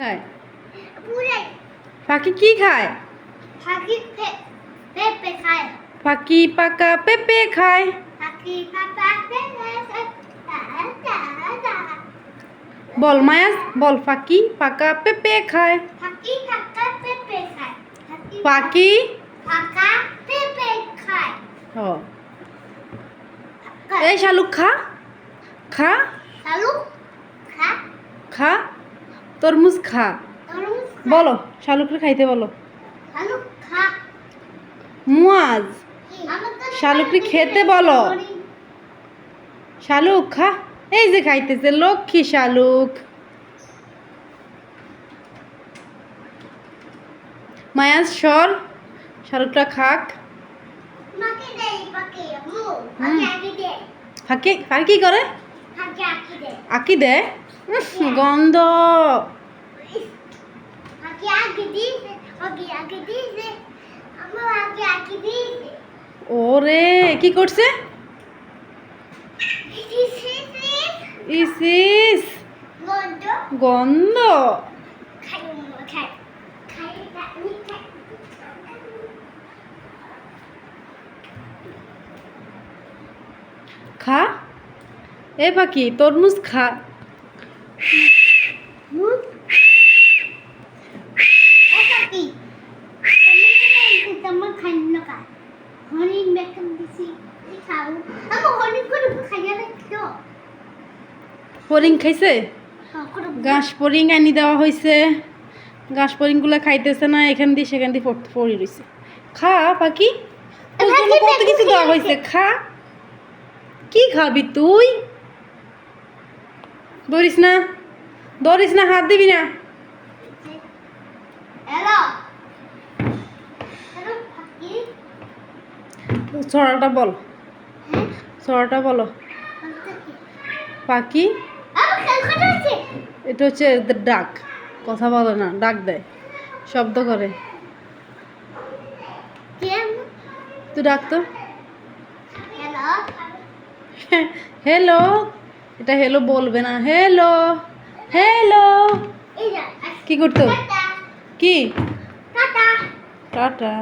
খায় পাখি কি খায়? পাখি পেঁপে খায়। পাখি পাকা পেঁপে খায়। পাখি পাকা পেঁপে খায়। বল মায়াস বল, পাখি পাকা পেঁপে খায়। পাখি পাকা পেঁপে খায়। পাখি পাকা পেঁপে খায়। ও এই শালুক খা খা শালুক খা। খা তরমুজ খা। তরমুজ খা। বলো শালুকরে খাইতে বলো। শালুক খা। মুয়াজ শালুকরে খেতে বলো। শালুক খা। এই যে খাইতেছে লক্ষ্মী শালুক। মায়াস সর, শালুকটা খাক। মাকে দেই পাখি মু পাখি আকি দে। ফাঁকি আর কি করে? পাখি আকি দে। আকি দেয় গন্ধ। পাখি আকি দিছে। পাখি আকি দিছে। আমার পাখি আকি দিছে। ওরে কি করছে? ইস ইস গন্ধ গন্ধ। খাই খাই খাই খাই। খা এ পাখি তরমুজ খা। পাখি তোমার খাই না কা হরিণ বেকন দিছি খাও। আমি হরিণ করে খাইয়া দেখতো। ফড়িং খাইছে? ঘাস ফড়িং আনি দেওয়া হয়েছে। ঘাস ফড়িংগুলো খাইতেছে না, এখান দিয়ে সেখান দিয়ে পড়ে রয়েছে। খা পাখি, তোর জন্য কত কিছু দেওয়া হয়েছে, খা। কি খাবি তুই? ধরিস না, ধরিস না, হাত দিবি না। হ্যালো হ্যালো পাখি ছড়াটা বল, ছড়াটা বলো। পাখি এটা হচ্ছে ডাক, কথা বলে না, ডাক দেয়, শব্দ করে। তুই ডাক তো। হ্যালো, এটা হ্যালো বলবে না। হ্যালো হ্যালো কি করতো? কি টাটা।